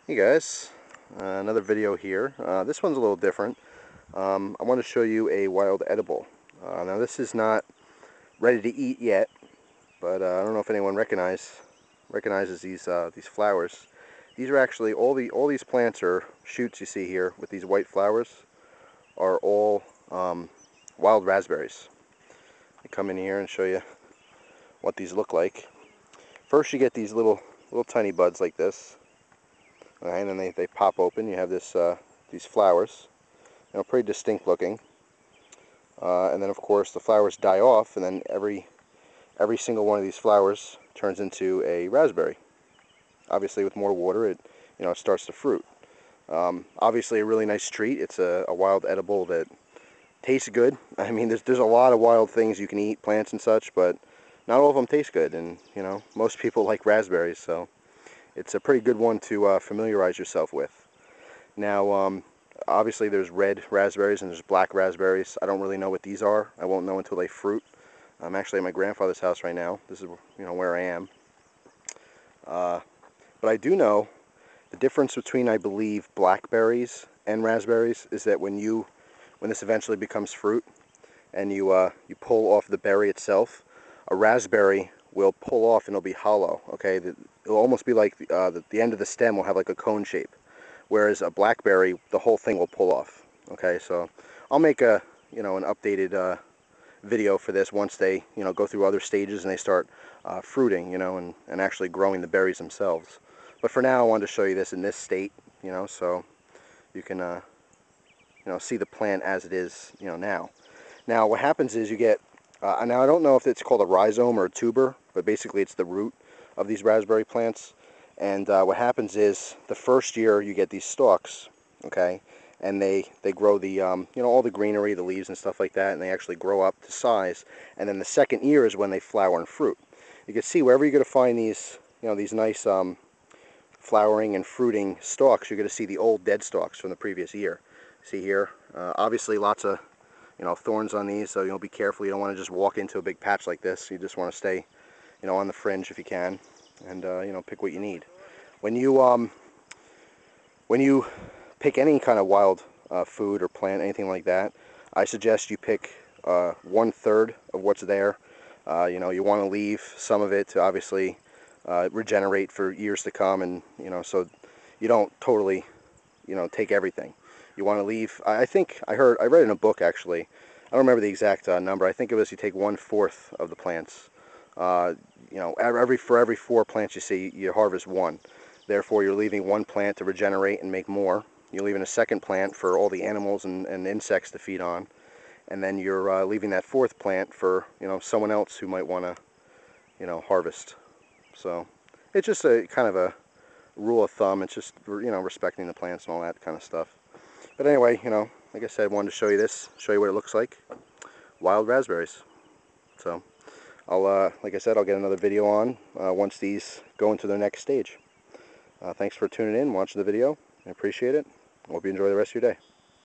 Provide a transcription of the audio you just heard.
Hey guys, another video here. This one's a little different. I want to show you a wild edible. Now this is not ready to eat yet, but I don't know if anyone recognizes these flowers. These are actually all these plants or shoots you see here with these white flowers are all wild raspberries. I come in here and show you what these look like. First, you get these little tiny buds like this. And then they pop open. You have these flowers, pretty distinct looking. And then of course the flowers die off, and then every single one of these flowers turns into a raspberry. Obviously, with more water, it starts to fruit. Obviously, a really nice treat. It's a wild edible that tastes good. I mean, there's a lot of wild things you can eat, plants and such, but not all of them taste good. And most people like raspberries, so it's a pretty good one to familiarize yourself with. Now, obviously there's red raspberries and there's black raspberries. I don't really know what these are. I won't know until they fruit. I'm actually at my grandfather's house right now. This is where I am. But I do know the difference between, I believe, blackberries and raspberries is that when this eventually becomes fruit and you pull off the berry itself, a raspberry will pull off and it'll be hollow. Okay, it'll almost be like the end of the stem will have like a cone shape, whereas a blackberry, the whole thing will pull off. Okay, so I'll make an updated video for this once they go through other stages and they start fruiting, and actually growing the berries themselves. But for now, I wanted to show you this in this state, so you can see the plant as it is, now. Now, what happens is you get now I don't know if it's called a rhizome or a tuber, but basically it's the root of these raspberry plants. And what happens is the first year you get these stalks, okay, and they grow the all the greenery, the leaves and stuff like that, and they actually grow up to size. And then the second year is when they flower and fruit. You can see wherever you're going to find these these nice flowering and fruiting stalks, you're going to see the old dead stalks from the previous year. See here, obviously lots of thorns on these, so be careful. You don't want to just walk into a big patch like this. You just want to stay on the fringe if you can, and pick what you need. When you pick any kind of wild food or plant, anything like that, I suggest you pick 1/3 of what's there. You want to leave some of it to obviously regenerate for years to come, and so you don't totally take everything. You want to leave. I think I read in a book, actually. I don't remember the exact number. I think it was you take 1/4 of the plants. For every 4 plants you see, you harvest 1. Therefore, you're leaving 1 plant to regenerate and make more. You're leaving a 2nd plant for all the animals and insects to feed on, and then you're leaving that 4th plant for someone else who might want to harvest. So it's just a kind of a rule of thumb. It's just respecting the plants and all that kind of stuff. But anyway, like I said, I wanted to show you this, show you what it looks like. Wild raspberries. So like I said, I'll get another video on once these go into their next stage. Thanks for tuning in, watching the video. I appreciate it. I hope you enjoy the rest of your day.